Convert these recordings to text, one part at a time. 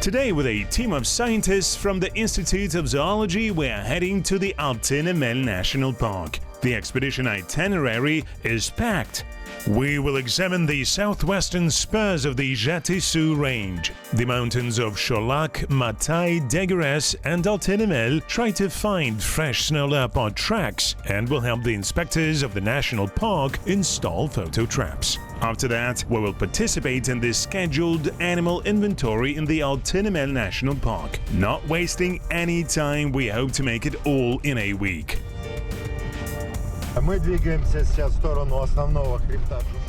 Today, with a team of scientists from the Institute of Zoology, we are heading to the Altyn-Emel National Park. The expedition itinerary is packed. We will examine the southwestern spurs of the Dzhungar Range. The mountains of Sholak, Matai, Degares and Altyn-Emel try to find fresh snow leopard tracks and will help the inspectors of the national park install photo traps. After that, we will participate in the scheduled animal inventory in the Altyn-Emel National Park. Not wasting any time, we hope to make it all in a week.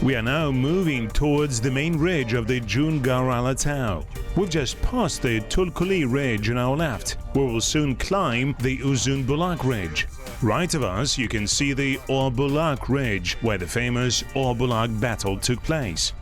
We are now moving towards the main ridge of the Dzhungar Alatau. We've just passed the Tulkuli ridge on our left. We will soon climb the Uzun Bulak ridge. Right of us, you can see the Bulak ridge, where the famous Bulak battle took place.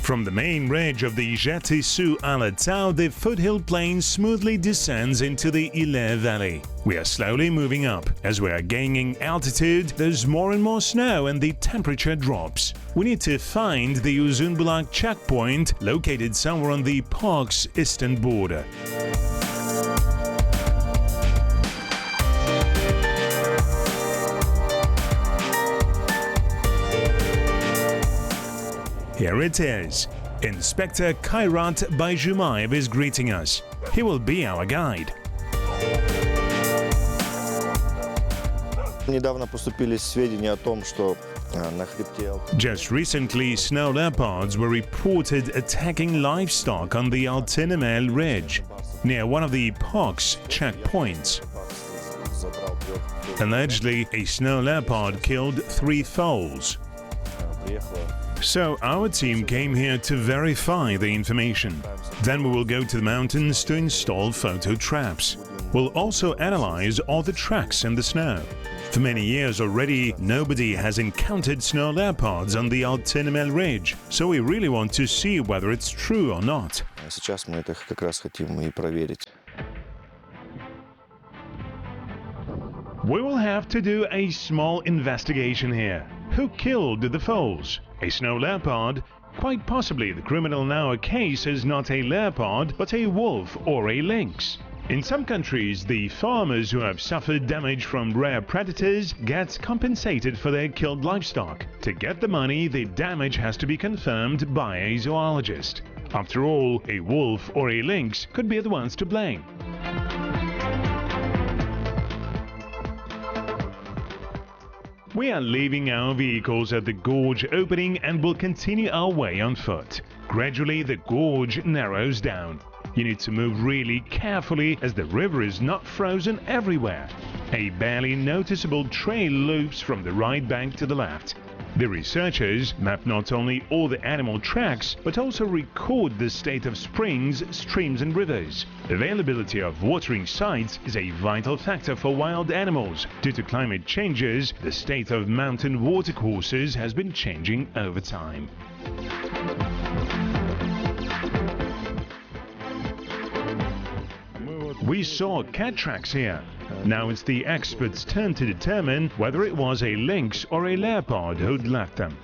From the main ridge of the Dzhungar Alatau, the foothill plain smoothly descends into the Ile Valley. We are slowly moving up. As we are gaining altitude, there's more and more snow and the temperature drops. We need to find the Uzun Bulak checkpoint, located somewhere on the park's eastern border. Here it is. Inspector Kairat Bayjumayev is greeting us. He will be our guide. Just recently, snow leopards were reported attacking livestock on the Altyn-Emel ridge, near one of the park's checkpoints. Allegedly, a snow leopard killed 3 foals. So our team came here to verify the information. Then we will go to the mountains to install photo traps. We'll also analyze all the tracks in the snow. For many years already, nobody has encountered snow leopards on the Altyn-Emel ridge, so we really want to see whether it's true or not. We will have to do a small investigation here. Who killed the foals? A snow leopard? Quite possibly the criminal in our case is not a leopard, but a wolf or a lynx. In some countries, the farmers who have suffered damage from rare predators get compensated for their killed livestock. To get the money, the damage has to be confirmed by a zoologist. After all, a wolf or a lynx could be the ones to blame. We are leaving our vehicles at the gorge opening and will continue our way on foot. Gradually, the gorge narrows down. You need to move really carefully as the river is not frozen everywhere. A barely noticeable trail loops from the right bank to the left. The researchers map not only all the animal tracks, but also record the state of springs, streams and rivers. Availability of watering sites is a vital factor for wild animals. Due to climate changes, the state of mountain watercourses has been changing over time. We saw cat tracks here. Now it's the experts' turn to determine whether it was a lynx or a leopard who'd left them.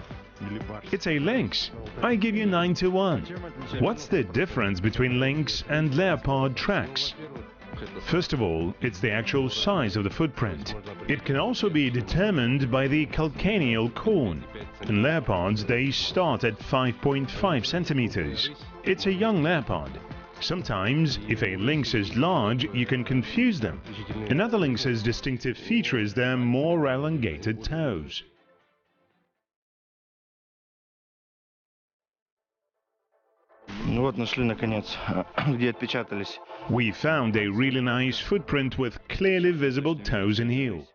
It's a lynx. I give you 9 to 1. What's the difference between lynx and leopard tracks? First of all, it's the actual size of the footprint. It can also be determined by the calcaneal cone. In leopards, they start at 5.5 centimeters. It's a young leopard. Sometimes, if a lynx is large, you can confuse them. Another lynx's distinctive feature is their more elongated toes. We found a really nice footprint with clearly visible toes and heel.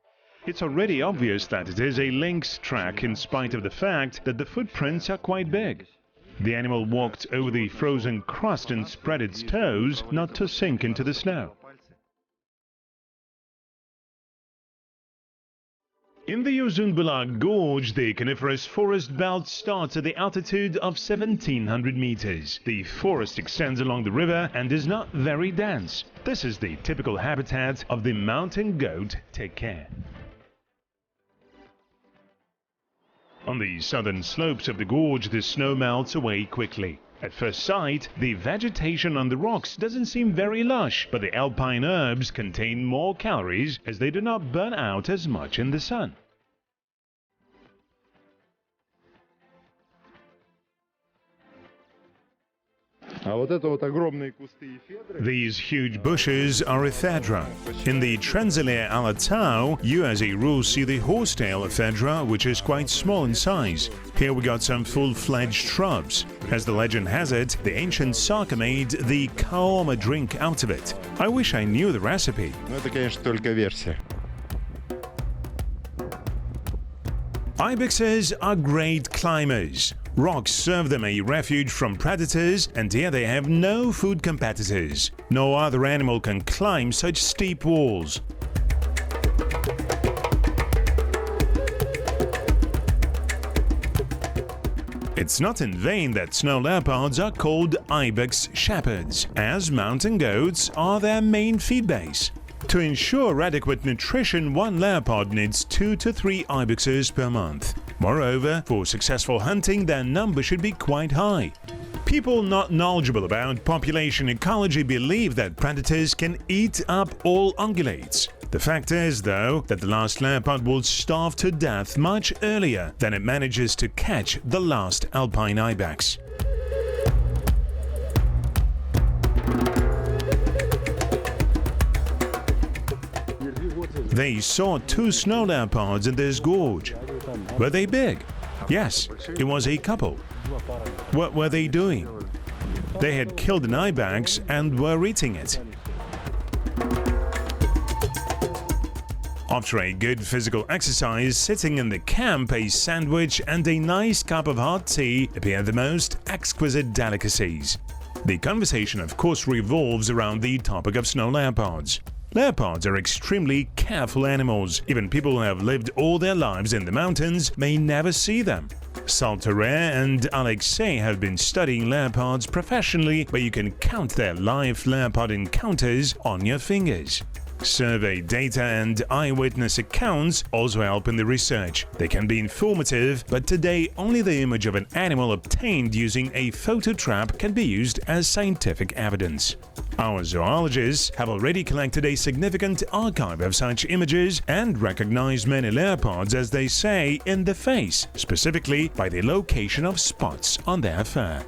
It's already obvious that it is a lynx track in spite of the fact that the footprints are quite big. The animal walked over the frozen crust and spread its toes not to sink into the snow. In the Uzun Bulak Gorge, the coniferous forest belt starts at the altitude of 1700 meters. The forest extends along the river and is not very dense. This is the typical habitat of the mountain goat teke. On the southern slopes of the gorge, the snow melts away quickly. At first sight, the vegetation on the rocks doesn't seem very lush, but the alpine herbs contain more calories as they do not burn out as much in the sun. These huge bushes are ephedra. In the Dzhungar Alatau, you as a rule see the horsetail ephedra, which is quite small in size. Here we got some full-fledged shrubs. As the legend has it, the ancient Saka made the kaoma drink out of it. I wish I knew the recipe. Ibexes are great climbers. Rocks serve them a refuge from predators, and here they have no food competitors. No other animal can climb such steep walls. It's not in vain that snow leopards are called ibex shepherds, as mountain goats are their main feed base. To ensure adequate nutrition, one leopard needs 2 to 3 ibexes per month. Moreover, for successful hunting, their number should be quite high. People not knowledgeable about population ecology believe that predators can eat up all ungulates. The fact is, though, that the last leopard will starve to death much earlier than it manages to catch the last alpine ibex. They saw 2 snow leopards in this gorge. Were they big? Yes, it was a couple. What were they doing? They had killed an ibex and were eating it. After a good physical exercise, sitting in the camp, a sandwich and a nice cup of hot tea appear the most exquisite delicacies. The conversation, of course, revolves around the topic of snow leopards. Leopards are extremely careful animals. Even people who have lived all their lives in the mountains may never see them. Saltere and Alexei have been studying leopards professionally, but you can count their live leopard encounters on your fingers. Survey data and eyewitness accounts also help in the research. They can be informative, but today only the image of an animal obtained using a photo trap can be used as scientific evidence. Our zoologists have already collected a significant archive of such images and recognize many leopards, as they say, in the face, specifically by the location of spots on their fur.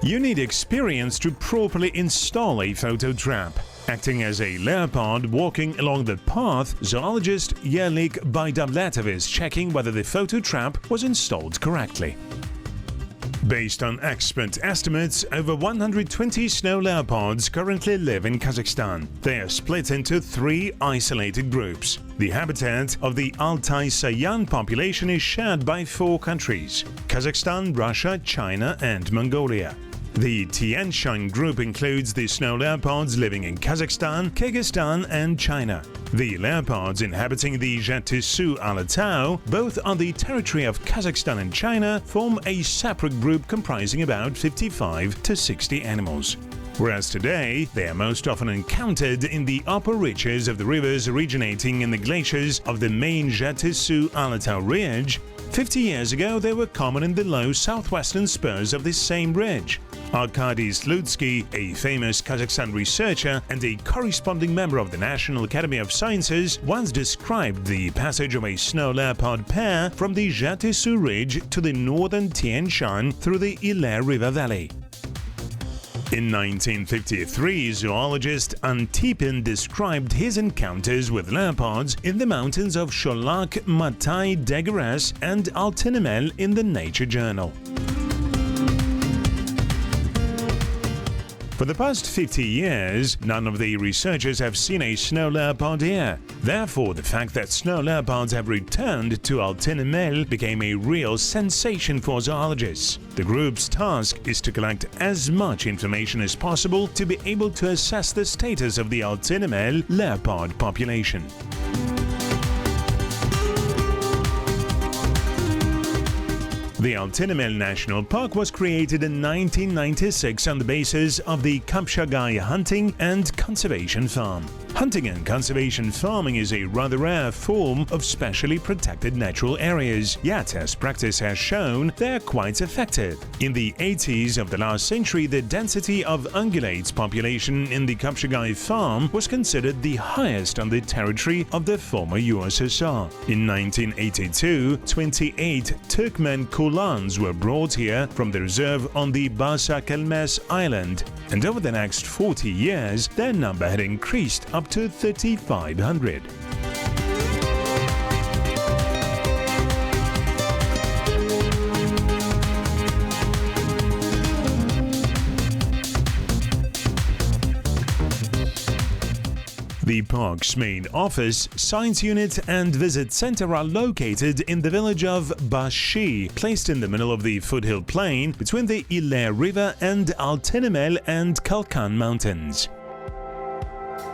You need experience to properly install a photo trap. Acting as a leopard walking along the path, zoologist Joly is checking whether the photo trap was installed correctly. Based on expert estimates, over 120 snow leopards currently live in Kazakhstan. They are split into 3 isolated groups. The habitat of the Altai-Sayan population is shared by 4 countries: Kazakhstan, Russia, China, and Mongolia. The Tian Shan group includes the snow leopards living in Kazakhstan, Kyrgyzstan, and China. The leopards inhabiting the Dzhungar Alatau, both on the territory of Kazakhstan and China, form a separate group comprising about 55 to 60 animals. Whereas today, they are most often encountered in the upper reaches of the rivers originating in the glaciers of the main Dzhungar Alatau ridge, 50 years ago they were common in the low southwestern spurs of this same ridge. Arkady Slutsky, a famous Kazakhstan researcher and a corresponding member of the National Academy of Sciences, once described the passage of a snow leopard pair from the Dzhungar ridge to the northern Tian Shan through the Iler River Valley. In 1953, zoologist Antipin described his encounters with leopards in the mountains of Sholak, Matai, Degares, and Altyn-Emel in the Nature Journal. For the past 50 years, none of the researchers have seen a snow leopard here. Therefore, the fact that snow leopards have returned to Altyn-Emel became a real sensation for zoologists. The group's task is to collect as much information as possible to be able to assess the status of the Altyn-Emel leopard population. The Altyn-Emel National Park was created in 1996 on the basis of the Qazaq hunting and conservation farm. Hunting and conservation farming is a rather rare form of specially protected natural areas, yet as practice has shown, they are quite effective. In the 80s of the last century, the density of ungulates population in the Qazaq farm was considered the highest on the territory of the former USSR. In 1982, 28 Turkmen kulans were brought here from the reserve on the Basa-Kelmes island, and over the next 40 years, their number had increased up to 3,500. The park's main office, science unit and visit center are located in the village of Başi, placed in the middle of the foothill plain between the İlle River and Altyn-Emel and Kalkan Mountains.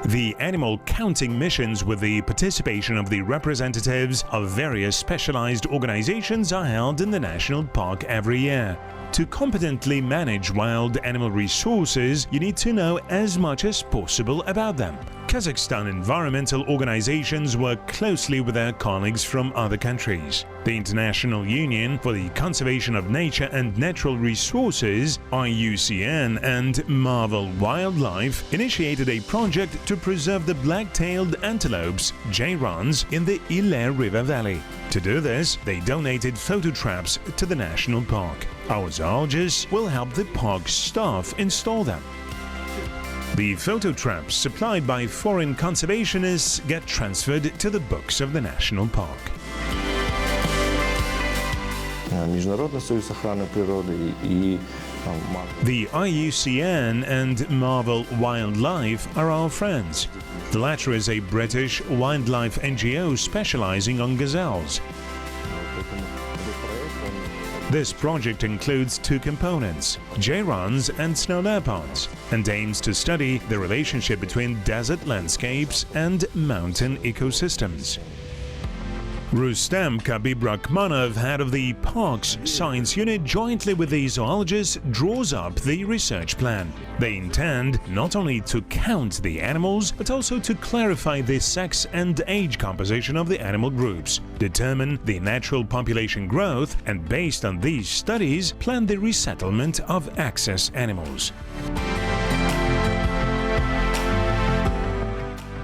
The animal counting missions with the participation of the representatives of various specialized organizations are held in the national park every year. To competently manage wild animal resources, you need to know as much as possible about them. Kazakhstan environmental organizations work closely with their colleagues from other countries. The International Union for the Conservation of Nature and Natural Resources, IUCN, and Marvel Wildlife initiated a project to preserve the black-tailed antelopes, jayrans, in the İlle River Valley. To do this, they donated photo traps to the national park. Our zoologists will help the park staff install them. The photo traps supplied by foreign conservationists get transferred to the books of the national park. The IUCN and Marvel Wildlife are our friends. The latter is a British wildlife NGO specializing on gazelles. This project includes two components, jayrans and snow leopards, and aims to study the relationship between desert landscapes and mountain ecosystems. Rustam Kabib-Rakhmanov, head of the park's science unit, jointly with the zoologists draws up the research plan. They intend not only to count the animals, but also to clarify the sex and age composition of the animal groups, determine the natural population growth, and based on these studies, plan the resettlement of excess animals.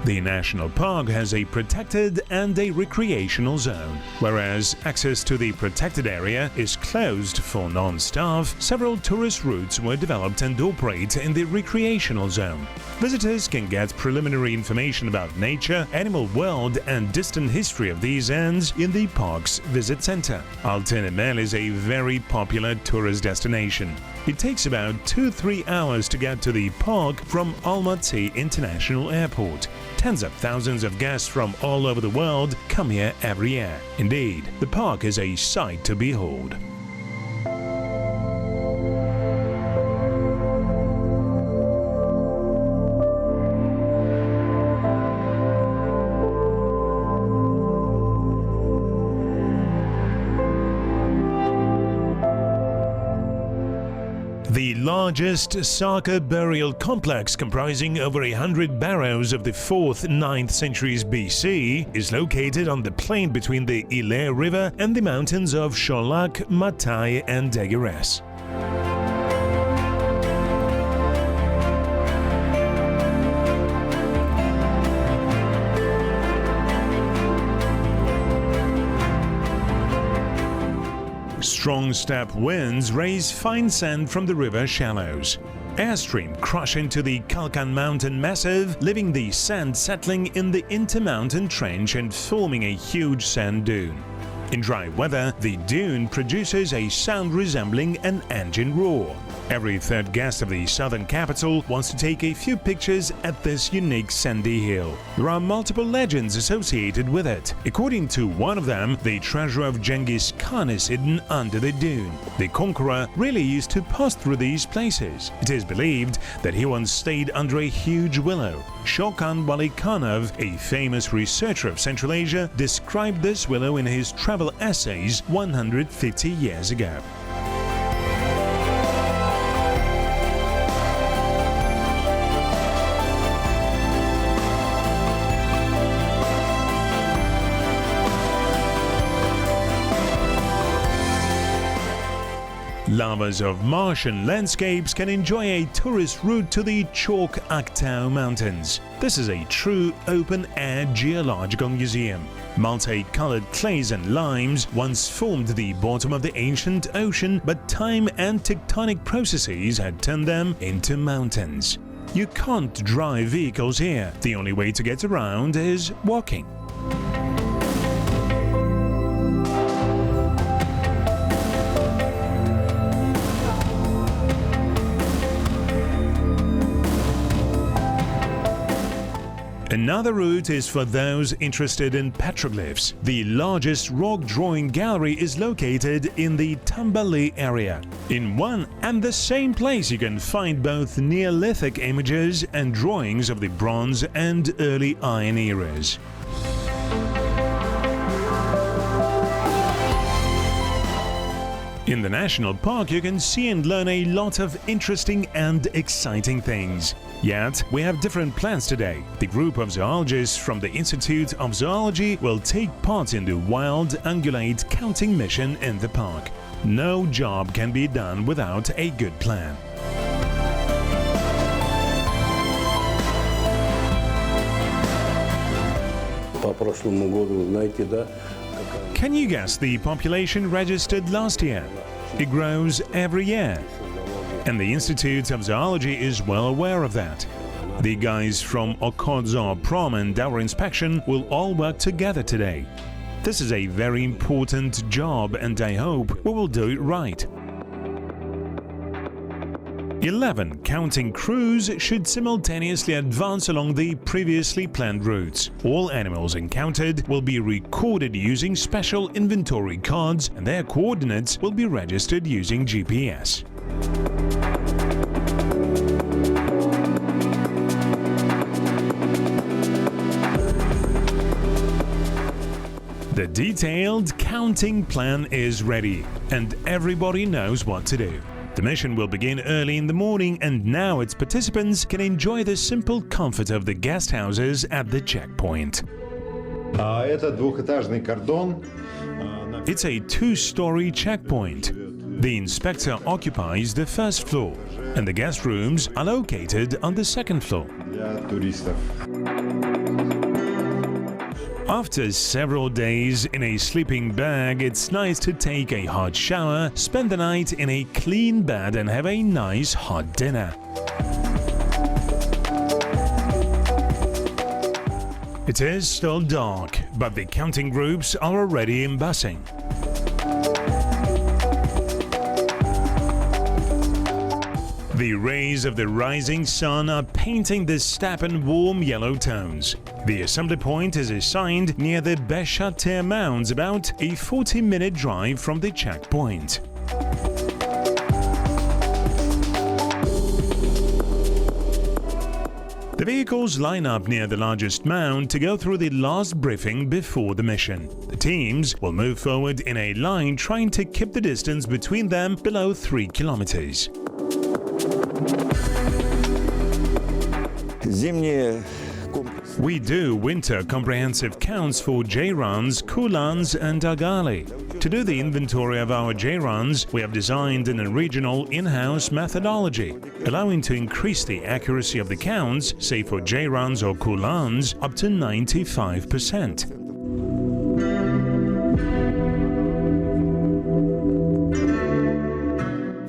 The national park has a protected and a recreational zone. Whereas access to the protected area is closed for non-staff, several tourist routes were developed and operate in the recreational zone. Visitors can get preliminary information about nature, animal world, and distant history of these ends in the park's visit center. Altyn-Emel is a very popular tourist destination. It takes about 2-3 hours to get to the park from Almaty International Airport. Tens of thousands of guests from all over the world come here every year. Indeed, the park is a sight to behold. The largest Sarkar burial complex, comprising over 100 barrows of the 4th-9th centuries BC, is located on the plain between the İlle River and the mountains of Sholak, Matay, and Degires. Strong steppe winds raise fine sand from the river shallows. Airstream crush into the Kalkan mountain massif, leaving the sand settling in the intermountain trench and forming a huge sand dune. In dry weather, the dune produces a sound resembling an engine roar. Every third guest of the southern capital wants to take a few pictures at this unique sandy hill. There are multiple legends associated with it. According to one of them, the treasure of Genghis Khan is hidden under the dune. The conqueror really used to pass through these places. It is believed that he once stayed under a huge willow. Shokan Walikhanov, a famous researcher of Central Asia, described this willow in his travel essays 150 years ago. Lovers of Martian landscapes can enjoy a tourist route to the Dzhungar Alatau Mountains. This is a true open-air geological museum. Multicolored clays and limes once formed the bottom of the ancient ocean, but time and tectonic processes had turned them into mountains. You can't drive vehicles here. The only way to get around is walking. Another route is for those interested in petroglyphs. The largest rock drawing gallery is located in the Tambali area. In one and the same place you can find both Neolithic images and drawings of the Bronze and early Iron eras. In the national park, you can see and learn a lot of interesting and exciting things. Yet, we have different plans today. The group of zoologists from the Institute of Zoology will take part in the wild ungulate counting mission in the park. No job can be done without a good plan. Can you guess the population registered last year? It grows every year. And the Institute of Zoology is well aware of that. The guys from Qazaq Prom and our inspection will all work together today. This is a very important job and I hope we will do it right. 11 counting crews should simultaneously advance along the previously planned routes. All animals encountered will be recorded using special inventory cards and their coordinates will be registered using GPS. The detailed counting plan is ready and everybody knows what to do. The mission will begin early in the morning and now its participants can enjoy the simple comfort of the guest houses at the checkpoint. It's a two-story checkpoint. The inspector occupies the first floor and the guest rooms are located on the second floor. After several days in a sleeping bag, it's nice to take a hot shower, spend the night in a clean bed and have a nice hot dinner. It is still dark, but the counting groups are already embarking. The rays of the rising sun are painting the steppe in warm yellow tones. The assembly point is assigned near the Beshatir Mounds, about a 40-minute drive from the checkpoint. The vehicles line up near the largest mound to go through the last briefing before the mission. The teams will move forward in a line trying to keep the distance between them below 3 kilometers. We do winter comprehensive counts for Jayrans, Kulans and Agali. To do the inventory of our Jayrans, we have designed an original in-house methodology, allowing to increase the accuracy of the counts, say for Jayrans or Kulans, up to 95%.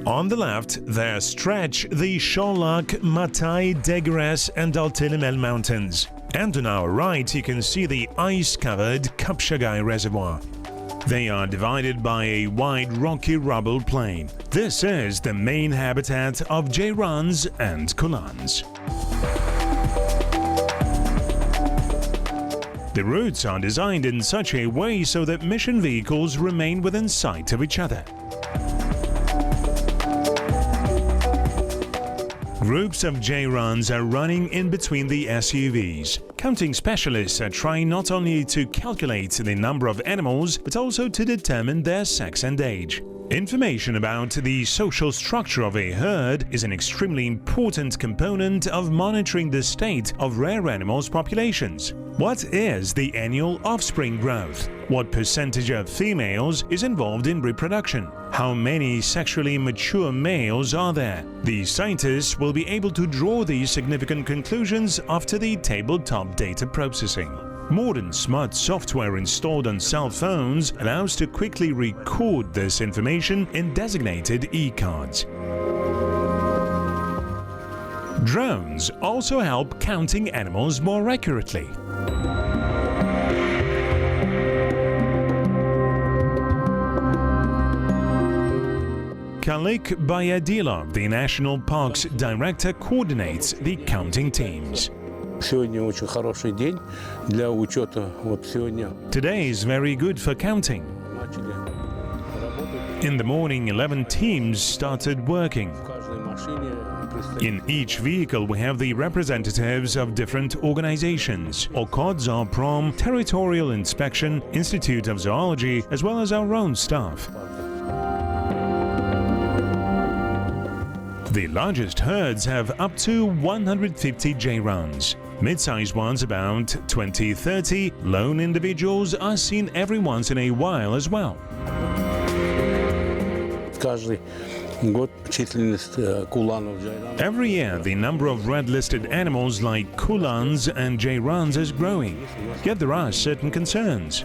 On the left, there stretch the Sholak, Matai, Degres and Altyn-Emel Mountains. And on our right, you can see the ice-covered Kapshagai Reservoir. They are divided by a wide rocky rubble plain. This is the main habitat of jayrans and kulans. The routes are designed in such a way so that mission vehicles remain within sight of each other. Groups of jayrans are running in between the SUVs. Counting specialists are trying not only to calculate the number of animals, but also to determine their sex and age. Information about the social structure of a herd is an extremely important component of monitoring the state of rare animals' populations. What is the annual offspring growth? What percentage of females is involved in reproduction? How many sexually mature males are there? The scientists will be able to draw these significant conclusions after the tabletop data processing. Modern smart software installed on cell phones allows to quickly record this information in designated e-cards. Drones also help counting animals more accurately. Khalik Bayadilov, the National Park's director, coordinates the counting teams. Сегодня очень хороший день для учета. Вот сегодня. Today is very good for counting. In the morning, 11 teams started working. In each vehicle, we have the representatives of different organizations. OCODs are from Territorial Inspection, Institute of Zoology, as well as our own staff. The largest herds have up to 150 jayrans. Mid-sized ones about 20-30. Lone individuals are seen every once in a while as well. Every year, the number of red-listed animals like kulans and jayrans is growing. Yet there are certain concerns.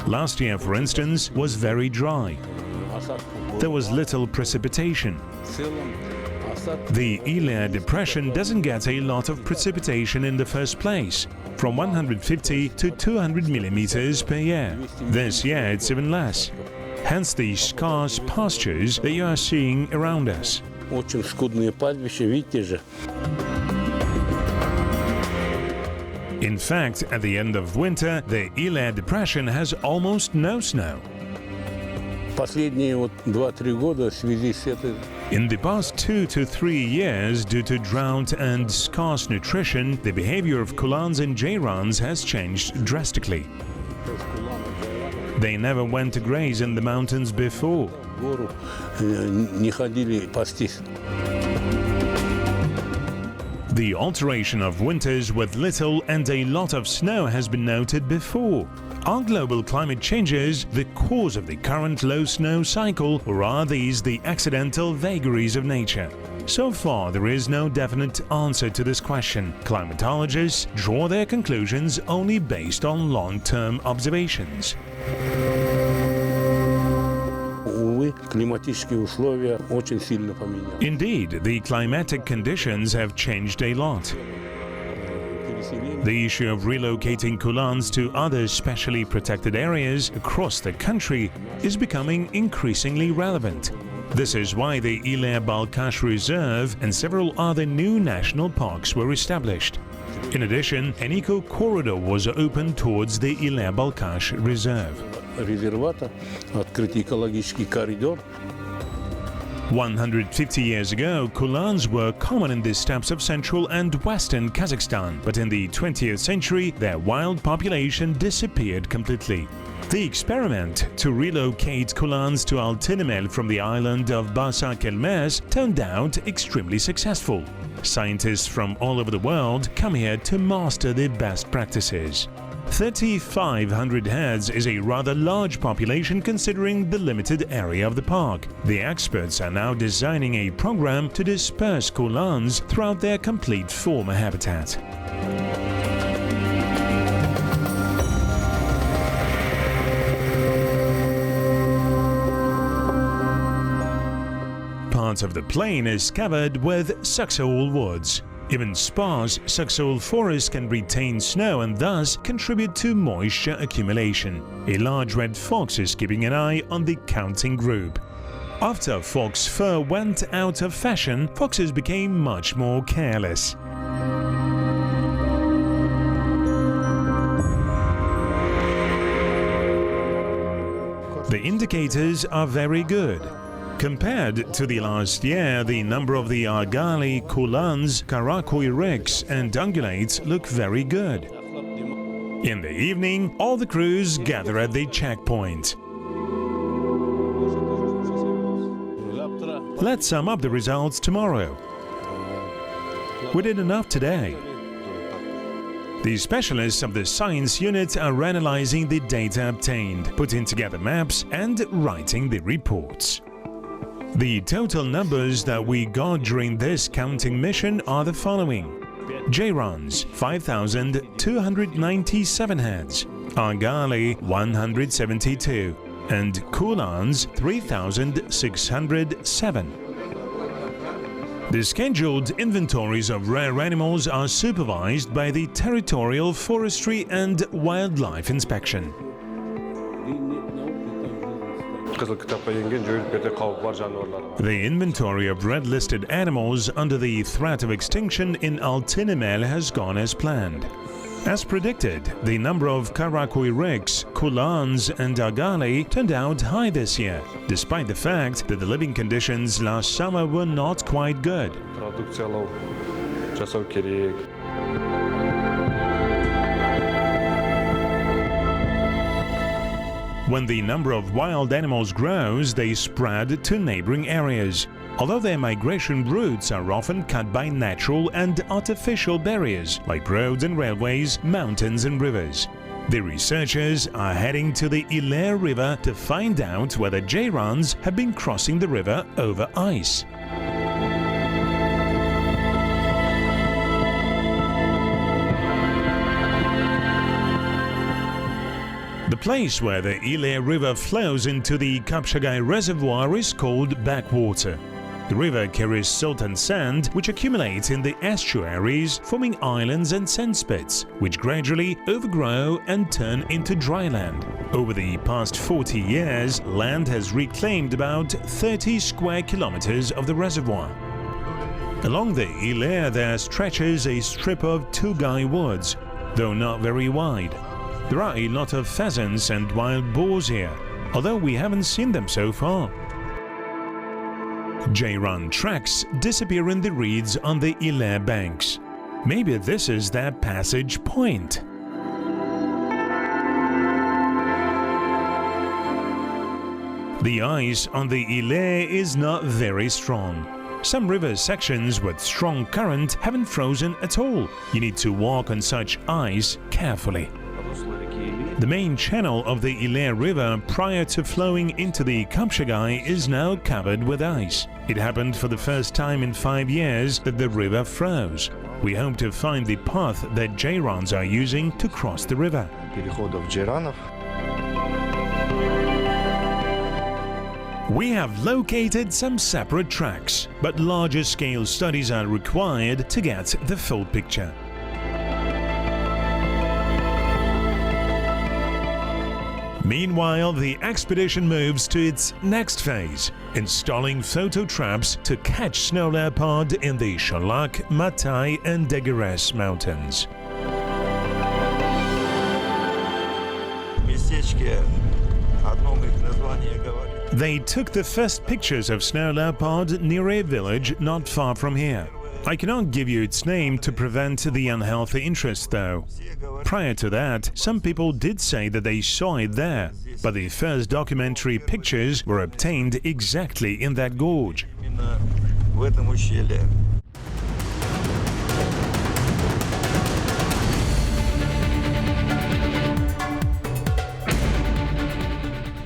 Last year, for instance, was very dry. There was little precipitation. The Ilia Depression doesn't get a lot of precipitation in the first place, from 150 to 200 millimeters per year. This year it's even less. Hence the scarce pastures that you are seeing around us. In fact, at the end of winter, the Ilia Depression has almost no snow. In the past 2 to 3 years, due to drought and scarce nutrition, the behavior of kulans and jayrans has changed drastically. They never went to graze in the mountains before. The alteration of winters with little and a lot of snow has been noted before. Are global climate changes the cause of the current low snow cycle, or are these the accidental vagaries of nature? So far, there is no definite answer to this question. Climatologists draw their conclusions only based on long-term observations. Indeed, the climatic conditions have changed a lot. The issue of relocating kulans to other specially protected areas across the country is becoming increasingly relevant. This is why the Ilia Balkhash Reserve and several other new national parks were established. In addition, an eco-corridor was opened towards the Ilia Balkhash Reserve. 150 years ago, kulans were common in the steppes of central and western Kazakhstan, but in the 20th century, their wild population disappeared completely. The experiment to relocate kulans to Altyn-Emel from the island of Basa-Kelmes turned out extremely successful. Scientists from all over the world come here to master the best practices. 3,500 heads is a rather large population considering the limited area of the park. The experts are now designing a program to disperse kulans throughout their complete former habitat. Part of the plain is covered with Saxaul woods. Even sparse subsoil forests can retain snow and thus contribute to moisture accumulation. A large red fox is keeping an eye on the counting group. After fox fur went out of fashion, foxes became much more careless. The indicators are very good. Compared to the last year, the number of the argali, kulans, karakoy and ungulates look very good. In the evening, all the crews gather at the checkpoint. Let's sum up the results tomorrow. We did enough today. The specialists of the science unit are analyzing the data obtained, putting together maps and writing the reports. The total numbers that we got during this counting mission are the following: Jayrans 5,297 heads, argali 172, and kulans 3,607. The scheduled inventories of rare animals are supervised by the Territorial Forestry and Wildlife Inspection. The inventory of red-listed animals under the threat of extinction in Altyn-Emel has gone as planned. As predicted, the number of karakoy, kulans and argali turned out high this year, despite the fact that the living conditions last summer were not quite good. When the number of wild animals grows, they spread to neighboring areas, although their migration routes are often cut by natural and artificial barriers like roads and railways, mountains and rivers. The researchers are heading to the Iler River to find out whether jayrans have been crossing the river over ice. The place where the Iler River flows into the Kapshagai Reservoir is called backwater. The river carries silt and sand which accumulate in the estuaries, forming islands and sandspits, which gradually overgrow and turn into dry land. Over the past 40 years, land has reclaimed about 30 square kilometers of the reservoir. Along the Iler there stretches a strip of Tugai woods, though not very wide. There are a lot of pheasants and wild boars here, although we haven't seen them so far. Jayran tracks disappear in the reeds on the Iler banks. Maybe this is their passage point. The ice on the Iler is not very strong. Some river sections with strong current haven't frozen at all. You need to walk on such ice carefully. The main channel of the Iler River prior to flowing into the Kapshagai is now covered with ice. It happened for the first time in 5 years that the river froze. We hope to find the path that jayrans are using to cross the river. We have located some separate tracks, but larger scale studies are required to get the full picture. Meanwhile, the expedition moves to its next phase, installing photo traps to catch snow leopard in the Sholak, Matai and Degeres mountains. They took the first pictures of snow leopard near a village not far from here. I cannot give you its name to prevent the unhealthy interest though. Prior to that, some people did say that they saw it there, but the first documentary pictures were obtained exactly in that gorge.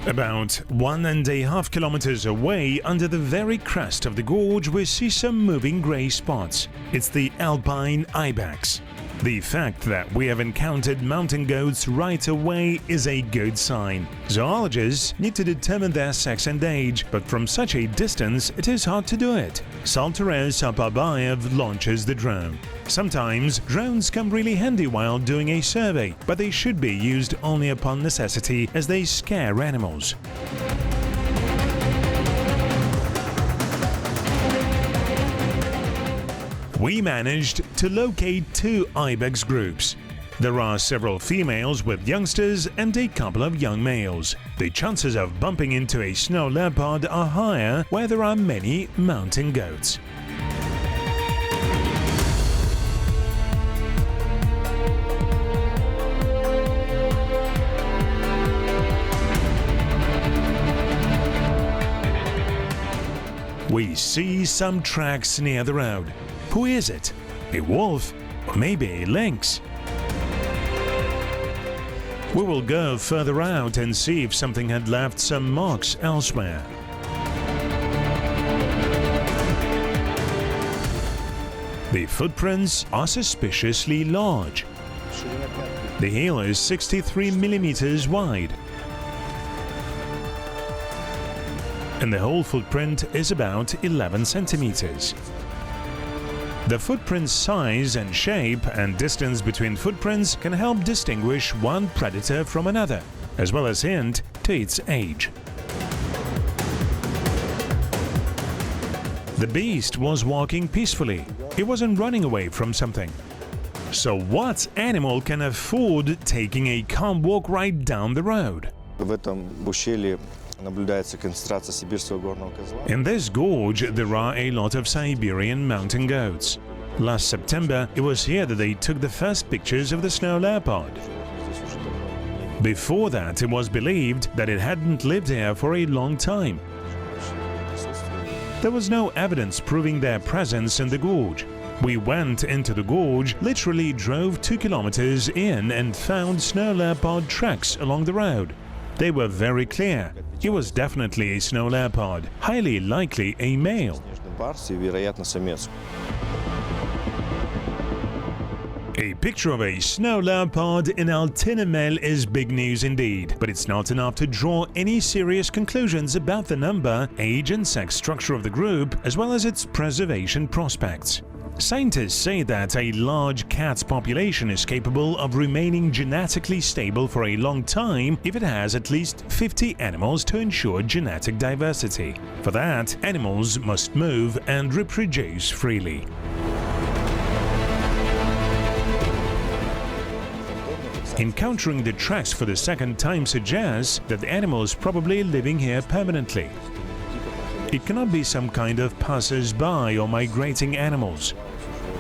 About 1.5 kilometers away, under the very crest of the gorge, we see some moving grey spots. It's the alpine ibex. The fact that we have encountered mountain goats right away is a good sign. Zoologists need to determine their sex and age, but from such a distance it is hard to do it. Saltares Apabayev launches the drone. Sometimes drones come really handy while doing a survey, but they should be used only upon necessity as they scare animals. We managed to locate two ibex groups. There are several females with youngsters and a couple of young males. The chances of bumping into a snow leopard are higher where there are many mountain goats. We see some tracks near the road. Who is it? A wolf? Or maybe a lynx? We will go further out and see if something had left some marks elsewhere. The footprints are suspiciously large. The heel is 63 millimeters wide, and the whole footprint is about 11 centimeters. The footprint size and shape and distance between footprints can help distinguish one predator from another, as well as hint to its age. The beast was walking peacefully. It wasn't running away from something. So what animal can afford taking a calm walk right down the road? In this gorge, there are a lot of Siberian mountain goats. Last September, it was here that they took the first pictures of the snow leopard. Before that, it was believed that it hadn't lived here for a long time. There was no evidence proving their presence in the gorge. We went into the gorge, literally drove 2 kilometers in and found snow leopard tracks along the road. They were very clear. It was definitely a snow leopard, highly likely a male. A picture of a snow leopard in Altyn-Emel is big news indeed, but it's not enough to draw any serious conclusions about the number, age and sex structure of the group, as well as its preservation prospects. Scientists say that a large cat population is capable of remaining genetically stable for a long time if it has at least 50 animals to ensure genetic diversity. For that, animals must move and reproduce freely. Encountering the tracks for the second time suggests that the animal is probably living here permanently. It cannot be some kind of passers-by or migrating animals.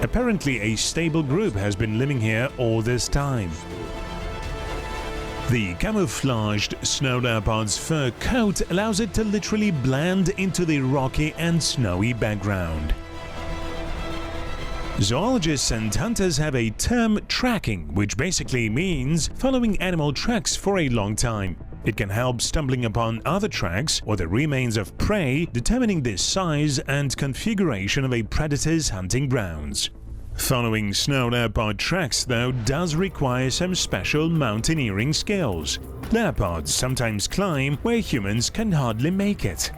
Apparently, a stable group has been living here all this time. The camouflaged snow leopard's fur coat allows it to literally blend into the rocky and snowy background. Zoologists and hunters have a term tracking, which basically means following animal tracks for a long time. It can help stumbling upon other tracks or the remains of prey, determining the size and configuration of a predator's hunting grounds. Following snow leopard tracks, though, does require some special mountaineering skills. Leopards sometimes climb where humans can hardly make it.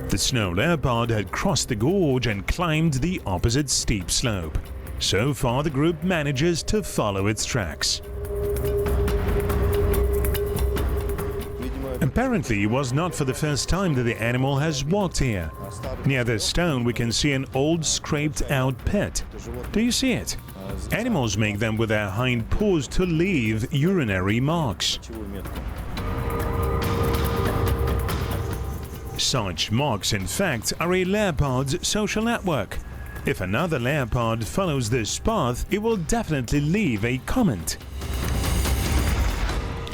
The snow leopard had crossed the gorge and climbed the opposite steep slope. So far, the group manages to follow its tracks. Apparently, it was not for the first time that the animal has walked here. Near the stone, we can see an old scraped-out pit. Do you see it? Animals make them with their hind paws to leave urinary marks. Such marks, in fact, are a leopard's social network. If another leopard follows this path, it will definitely leave a comment.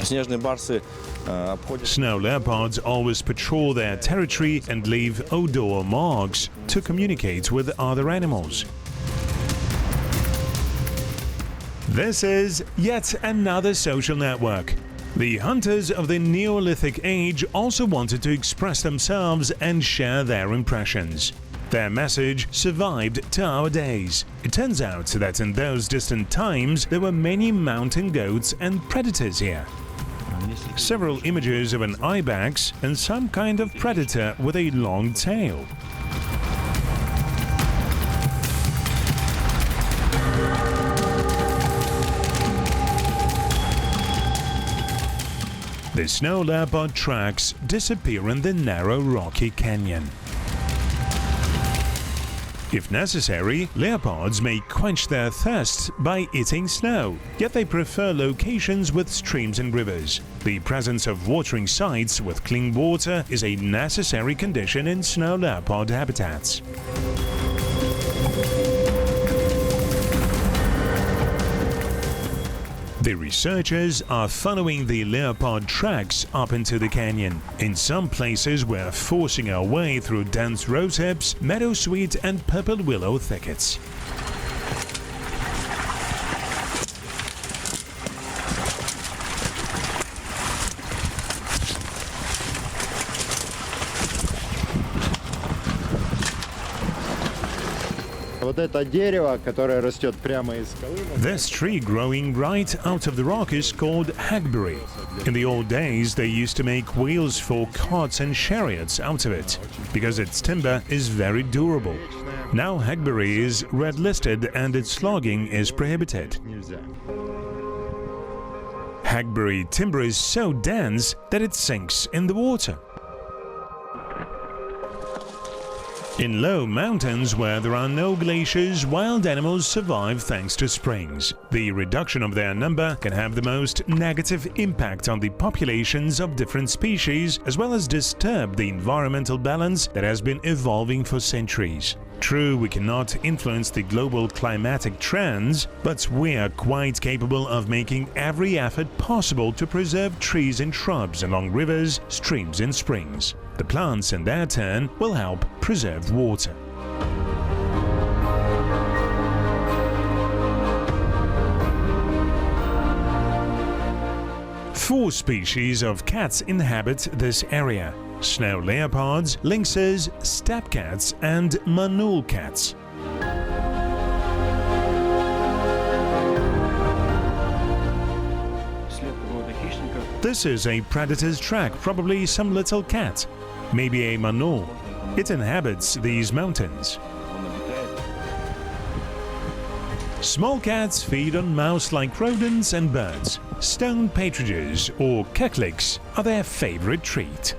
Snow leopards always patrol their territory and leave odor marks to communicate with other animals. This is yet another social network. The hunters of the Neolithic age also wanted to express themselves and share their impressions. Their message survived to our days. It turns out that in those distant times there were many mountain goats and predators here. Several images of an ibex and some kind of predator with a long tail. The snow leopard tracks disappear in the narrow rocky canyon. If necessary, leopards may quench their thirst by eating snow, yet they prefer locations with streams and rivers. The presence of watering sites with clean water is a necessary condition in snow leopard habitats. The researchers are following the leopard tracks up into the canyon. In some places we're forcing our way through dense rosehips, meadowsweet and purple willow thickets. This tree growing right out of the rock is called hackberry. In the old days, they used to make wheels for carts and chariots out of it, because its timber is very durable. Now hackberry is red-listed and its logging is prohibited. Hackberry timber is so dense that it sinks in the water. In low mountains where there are no glaciers, wild animals survive thanks to springs. The reduction of their number can have the most negative impact on the populations of different species, as well as disturb the environmental balance that has been evolving for centuries. True, we cannot influence the global climatic trends, but we are quite capable of making every effort possible to preserve trees and shrubs along rivers, streams and springs. The plants, in their turn, will help preserve water. Four species of cats inhabit this area: snow leopards, lynxes, steppe cats, and manul cats. This is a predator's track, probably some little cat, maybe a manul. It inhabits these mountains. Small cats feed on mouse-like rodents and birds. Stone partridges or kekliks are their favorite treat.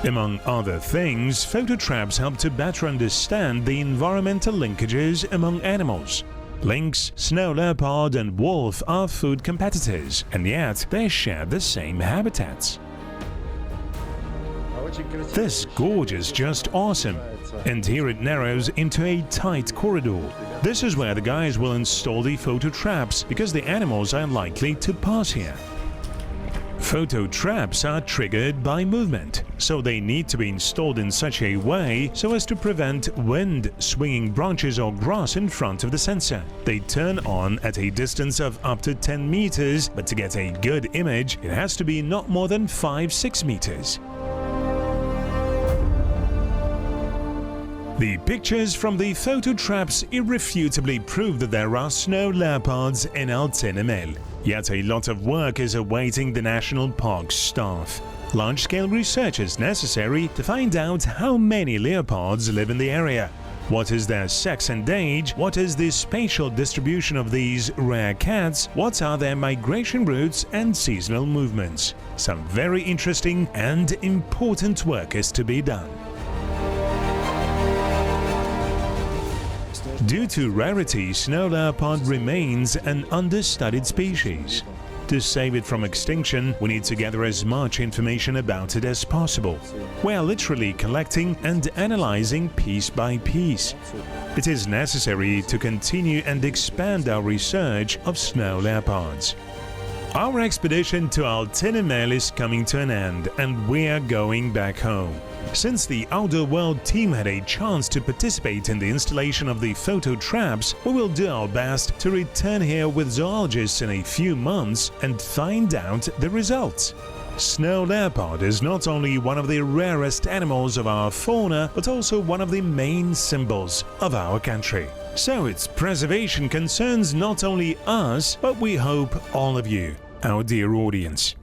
Among other things, photo traps help to better understand the environmental linkages among animals. Lynx, snow leopard and wolf are food competitors, and yet they share the same habitats. This gorge is just awesome, and here it narrows into a tight corridor. This is where the guys will install the photo traps, because the animals are likely to pass here. Photo traps are triggered by movement, so they need to be installed in such a way so as to prevent wind swinging branches or grass in front of the sensor. They turn on at a distance of up to 10 meters, but to get a good image, it has to be not more than 5-6 meters. The pictures from the photo traps irrefutably prove that there are snow leopards in Altyn-Emel. Yet a lot of work is awaiting the national park's staff. Large-scale research is necessary to find out how many leopards live in the area. What is their sex and age? What is the spatial distribution of these rare cats? What are their migration routes and seasonal movements? Some very interesting and important work is to be done. Due to rarity, snow leopard remains an understudied species. To save it from extinction, we need to gather as much information about it as possible. We are literally collecting and analyzing piece by piece. It is necessary to continue and expand our research of snow leopards. Our expedition to Altyn-Emel is coming to an end, and we are going back home. Since the Outer World team had a chance to participate in the installation of the photo traps, we will do our best to return here with zoologists in a few months and find out the results. Snow leopard is not only one of the rarest animals of our fauna, but also one of the main symbols of our country. So its preservation concerns not only us, but we hope all of you, our dear audience.